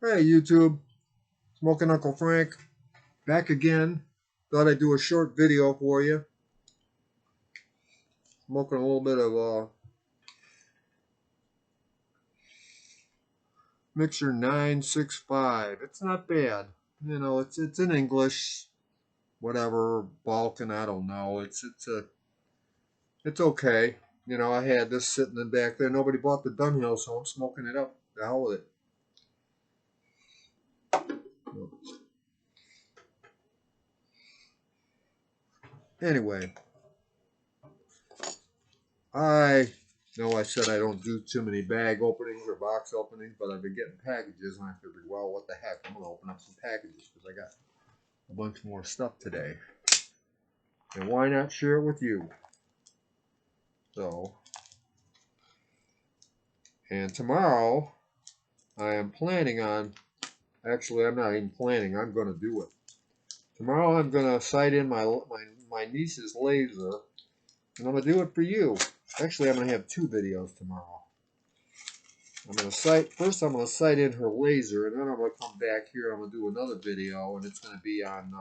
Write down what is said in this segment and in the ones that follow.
Hey YouTube, Smoking Uncle Frank, back again. Thought I'd do a short video for you. Smoking a little bit of Mixer 965. It's not bad. It's in English, whatever Balkan. I don't know. It's okay. I had this sitting in back there. Nobody bought the Dunhill, so I'm smoking it up. The hell with it. Anyway, I know I said I don't do too many bag openings or box openings, but I've been getting packages, and I figured, well, what the heck? I'm going to open up some packages because I got a bunch more stuff today. And why not share it with you? So, and tomorrow I am planning on, actually, I'm not even planning, I'm going to do it. Tomorrow I'm going to sight in my niece's laser, and I'm going to do it for you. Actually, I'm going to have two videos tomorrow. I'm gonna sight in her laser, and then I'm gonna come back here. I'm gonna do another video, and it's gonna be on.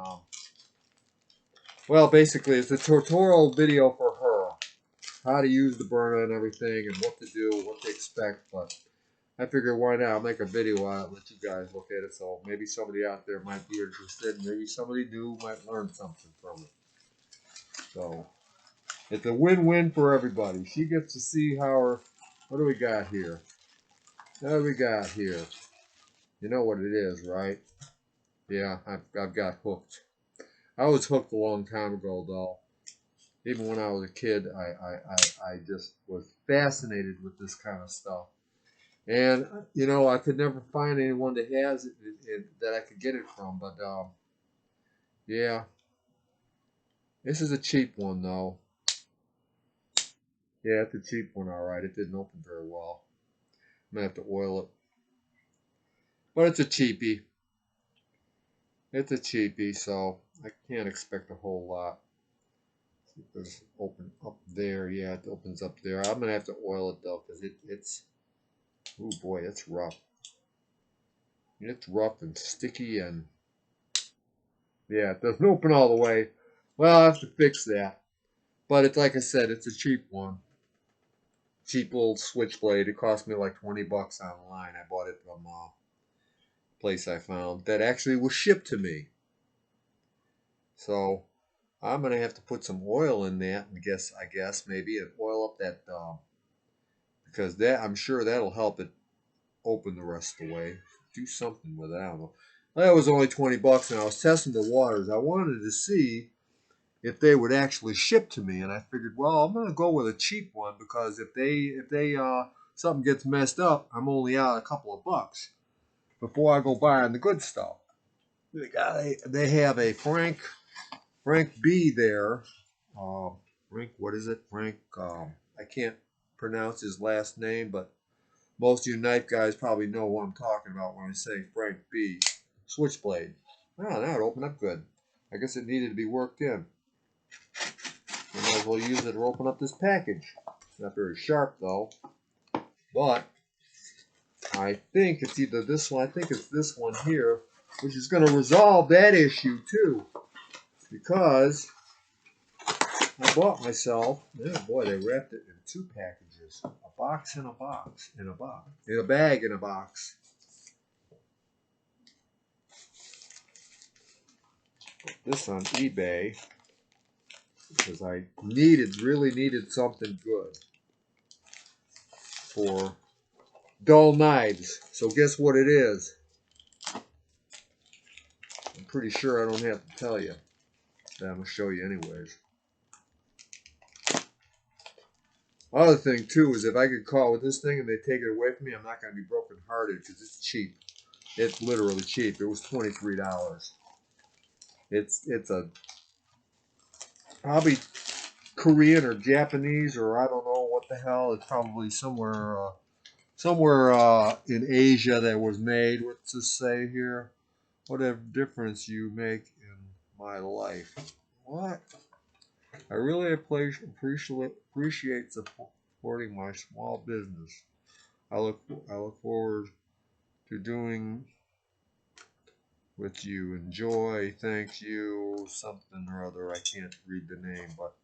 Well, basically, it's a tutorial video for her, how to use the burner and everything, and what to do, what to expect. But I figured, why not? I'll make a video on it, and let you guys look at it. So maybe somebody out there might be interested. Maybe somebody new might learn something from it. So it's a win-win for everybody. She gets to see how her. What do we got here? What do we got here? You know what it is, right? Yeah, I've got hooked. I was hooked a long time ago, though. Even when I was a kid, I just was fascinated with this kind of stuff. And, I could never find anyone that has that I could get it from. But, yeah, this is a cheap one, though. Yeah, it's a cheap one, all right. It didn't open very well. I'm going to have to oil it. But it's a cheapie. It's a cheapie, so I can't expect a whole lot. There's open up there. Yeah, it opens up there. I'm gonna have to oil it though, because it's oh boy, it's rough. It's rough and sticky, and yeah, it doesn't open all the way. Well, I have to fix that. But it's like I said, it's a cheap one. Cheap little switchblade. It cost me like 20 bucks online. I bought it from a place I found that actually was shipped to me. So I'm gonna have to put some oil in that, and I guess maybe and oil up that because that I'm sure that'll help it open the rest of the way. Do something with it. I don't know. That was only 20 bucks, and I was testing the waters. I wanted to see if they would actually ship to me, and I figured, well, I'm gonna go with a cheap one because if they something gets messed up, I'm only out a couple of bucks before I go buying the good stuff. They have a Frank B there. Frank, what is it? Frank. I can't pronounce his last name, but most of you knife guys probably know what I'm talking about when I say Frank B. Switchblade. Oh, now it opened up good. I guess it needed to be worked in. I might as well use it to open up this package. Not very sharp though, but I think it's either this one. I think it's this one here, which is going to resolve that issue too, because I bought myself. Oh boy, they wrapped it in two packages: a box and a box, in a box, in a bag in a box. This on eBay because I really needed something good for dull knives. So guess what it is? I'm pretty sure I don't have to tell you. But I'm gonna show you anyways. Other thing too is if I get caught with this thing and they take it away from me, I'm not gonna be broken hearted because it's cheap. It's literally cheap. It was $23. It's a probably Korean or Japanese or I don't know what the hell. It's probably somewhere in Asia that was made. What's this say here? Whatever difference you make in my life. What? I really appreciate supporting my small business. I look forward to doing. with you. Enjoy, thank you, something or other. I can't read the name, but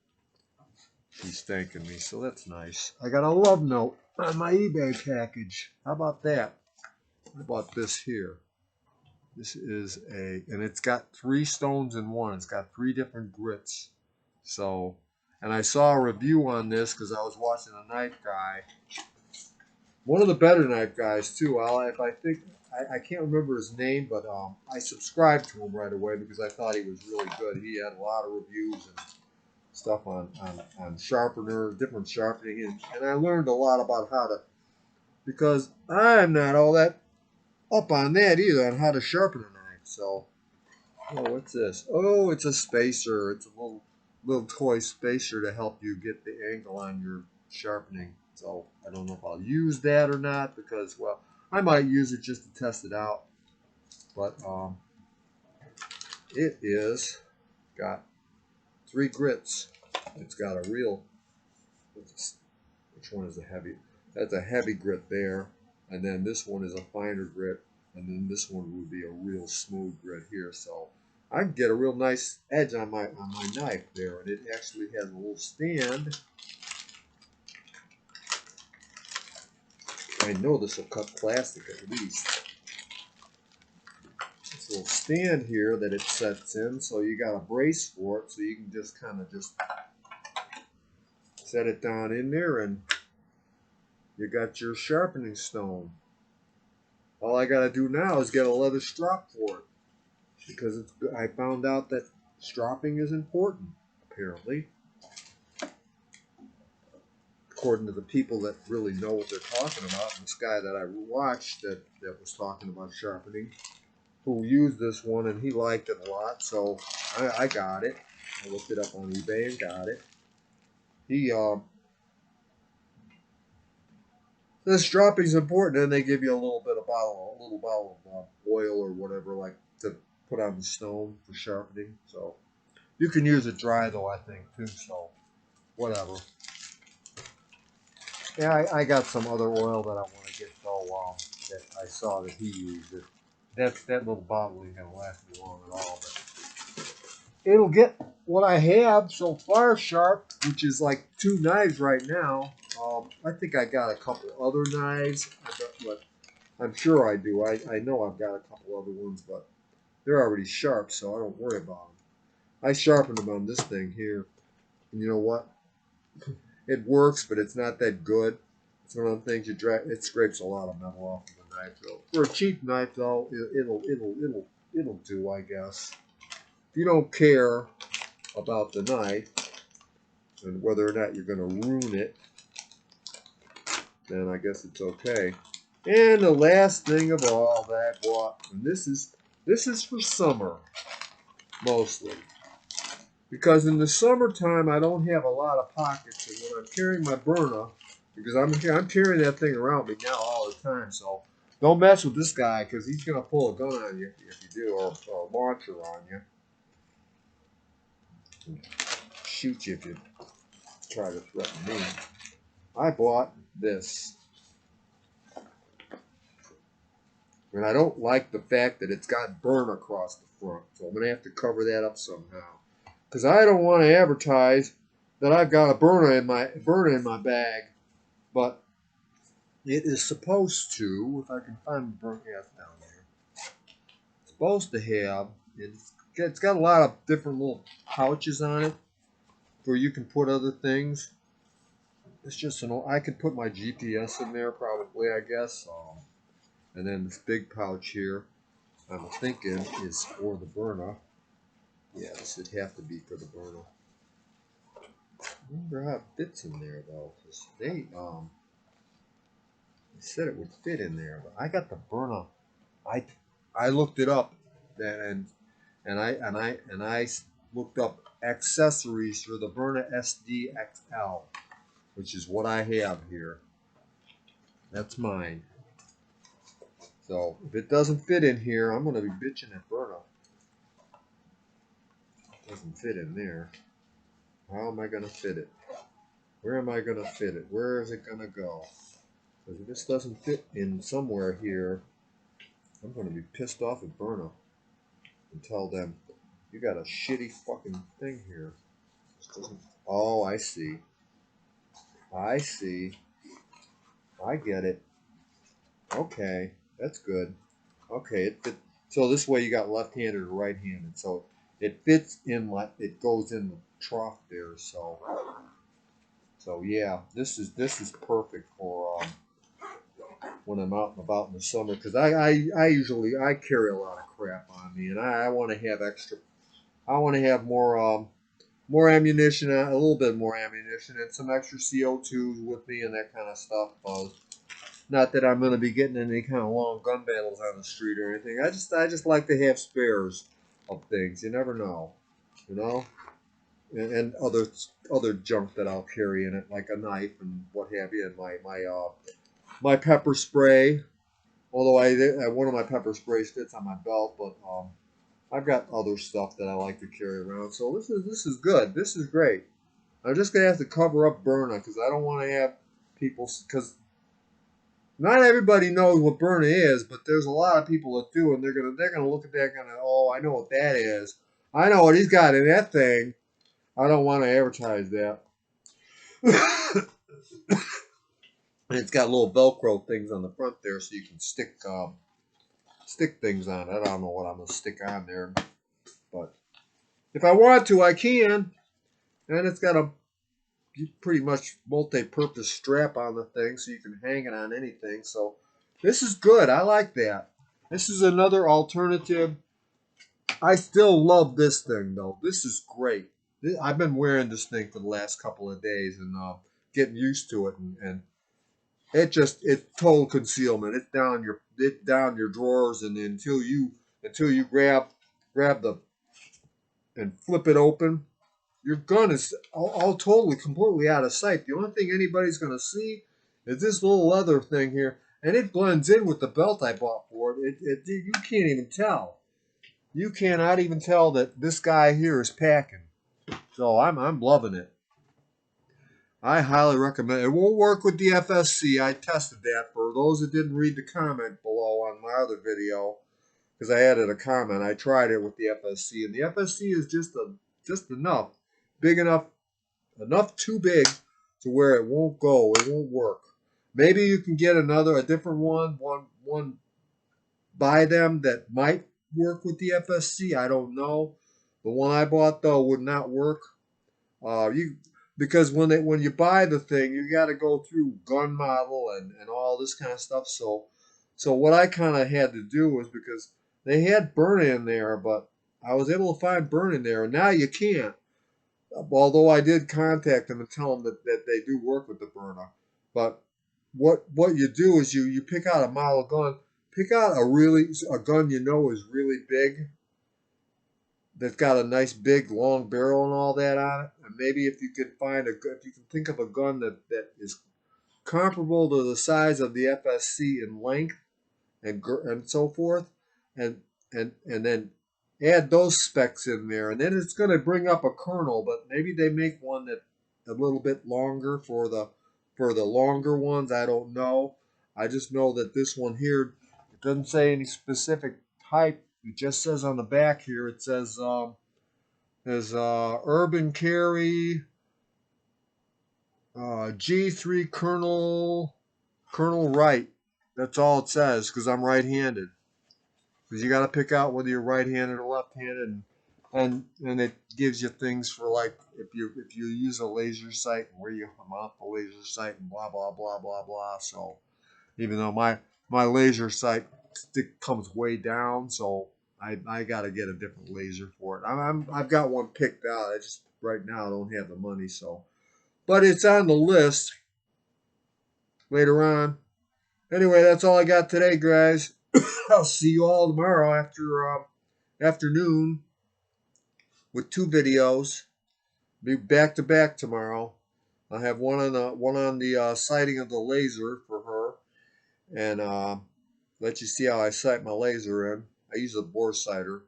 he's thanking me, so that's nice. I got a love note on my eBay package. How about that? How about this here? This is and it's got 3 stones in one. It's got 3 different grits. So, and I saw a review on this because I was watching a knife guy. One of the better knife guys too. If I think I can't remember his name, but I subscribed to him right away because I thought he was really good. He had a lot of reviews and stuff on sharpener, different sharpening, and I learned a lot about how to, because I'm not all that up on that either on how to sharpen a knife. So, oh, what's this? Oh, it's a spacer. It's a little toy spacer to help you get the angle on your sharpening. So I don't know if I'll use that or not because, well, I might use it just to test it out. But it is got 3 grits. It's got a real, which one is a heavy? That's a heavy grit there. And then this one is a finer grit. And then this one would be a real smooth grit here. So I can get a real nice edge on my knife there. And it actually has a little stand. I know this will cut plastic at least. This little stand here that it sets in, so you got a brace for it, so you can just kind of just set it down in there, and you got your sharpening stone. All I got to do now is get a leather strap for it, because I found out that stropping is important, apparently. According to the people that really know what they're talking about, and this guy that I watched that was talking about sharpening, who used this one and he liked it a lot, so I got it. I looked it up on eBay and got it. This dropping is important, and they give you a little bottle of oil or whatever, like to put on the stone for sharpening. So you can use it dry though, I think too. So whatever. Yeah, I got some other oil that I want to get though. That I saw that he used it. That little bottle ain't gonna last me long at all, but it'll get what I have so far sharp, which is like 2 knives right now. I think I got a couple other knives, but I'm sure I do. I know I've got a couple other ones, but they're already sharp, so I don't worry about them. I sharpened them on this thing here, and you know what? It works, but it's not that good. It's one of the things it scrapes a lot of metal off of the knife. So for a cheap knife, though, it'll do, I guess. If you don't care about the knife and whether or not you're going to ruin it, then I guess it's okay. And the last thing of all that I bought, and this is for summer mostly, because in the summertime I don't have a lot of pockets, and when I'm carrying my Byrna, because I'm carrying that thing around me now all the time, so don't mess with this guy because he's gonna pull a gun on you if you do, or a launcher on you, shoot you if you try to threaten me. I bought this. And I don't like the fact that it's got burn across the front. So I'm going to have to cover that up somehow. Because I don't want to advertise that I've got a burner in my bag. But it is supposed to, if I can find the burn gas down there, it's supposed to have, it's got a lot of different little pouches on it where you can put other things. It's just I could put my GPS in there probably, I guess. And then this big pouch here, I'm thinking is for the Byrna. Yeah, this would have to be for the Byrna. I wonder how it fits in there though, because they said it would fit in there, but I got the Byrna. I looked it up, and I looked up accessories for the Byrna SD XL, which is what I have here. That's mine. So if it doesn't fit in here, I'm gonna be bitching at Byrna. It doesn't fit in there. How am I gonna fit it? Where am I gonna fit it? Where is it gonna go? Because if this doesn't fit in somewhere here, I'm gonna be pissed off at Byrna. and tell them, you got a shitty fucking thing here. Oh, I see. I see. I get it. Okay, that's good. Okay, it fit. So this way you got left-handed or right-handed. So it fits in like it goes in the trough there. So yeah, this is perfect for when I'm out and about in the summer because I usually I carry a lot of crap on me and I want to have extra. I want to have more ammunition, a little bit more ammunition, and some extra CO2s with me and that kind of stuff. Not that I'm going to be getting in any kind of long gun battles on the street or anything. I just like to have spares of things. You never know, you know, and other junk that I'll carry in it, like a knife and what have you, and my pepper spray. Although one of my pepper sprays fits on my belt, but I've got other stuff that I like to carry around. So this is good. This is great. I'm just gonna have to cover up Berna because I don't want to have people because not everybody knows what Berna is, but there's a lot of people that do, and they're gonna look at that kind of oh I know what that is. I know what he's got in that thing. I don't want to advertise that. And it's got little Velcro things on the front there, so you can stick things on it. I don't know what I'm gonna stick on there, but if I want to, I can. And it's got a pretty much multi-purpose strap on the thing, so you can hang it on anything. So this is good. I like that. This is another alternative. I still love this thing though. This is great. I've been wearing this thing for the last couple of days and getting used to it, and it's total concealment. It's down your drawers, and until you grab the and flip it open, your gun is all totally completely out of sight. The only thing anybody's gonna see is this little leather thing here, and it blends in with the belt I bought for it. You can't even tell. You cannot even tell that this guy here is packing. So I'm loving it. I highly recommend it. It won't work with the FSC. I tested that for those that didn't read the comment below on my other video because I added a comment. I tried it with the FSC, and the FSC is just enough, big enough too big to where it won't go. It won't work. Maybe you can get a different one by them that might work with the FSC. I don't know. The one I bought though would not work. You because when you buy the thing, you got to go through gun model and all this kind of stuff. So what I kind of had to do was because they had burn in there, but I was able to find burn in there, and now you can't. Although I did contact them and tell them that they do work with the burner. But what you do is you pick out a model gun, pick out a gun you know is really big, that's got a nice big long barrel and all that on it. And maybe if you can think of a gun that is comparable to the size of the FSC in length and so forth, and and then add those specs in there, and then it's going to bring up a kernel. But maybe they make one that a little bit longer for the longer ones. I don't know. I just know that this one here, it doesn't say any specific type. It just says on the back here. It says there's Urban Carry G3 Colonel Wright. That's all it says because I'm right-handed. Because you got to pick out whether you're right-handed or left-handed, and it gives you things for like if you use a laser sight and where you mount the laser sight and blah blah blah blah blah. So even though my laser sight stick comes way down, so I got to get a different laser for it. I've got one picked out. I just right now don't have the money, so but it's on the list later on. Anyway, that's all I got today, guys. I'll see you all tomorrow after afternoon with two videos. Be back to back tomorrow. I have one on the sighting of the laser for her, and let you see how I sight my laser in. I use a bore sighter,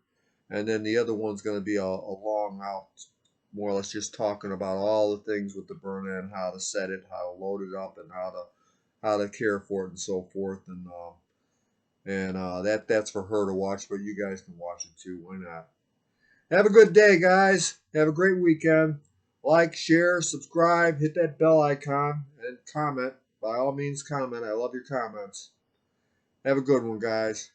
and then the other one's going to be a long out, more or less just talking about all the things with the burn in, how to set it, how to load it up, and how to care for it and so forth, And that's for her to watch, but you guys can watch it too. Why not? Have a good day, guys. Have a great weekend. Like, share, subscribe, hit that bell icon, and comment. By all means, comment. I love your comments. Have a good one, guys.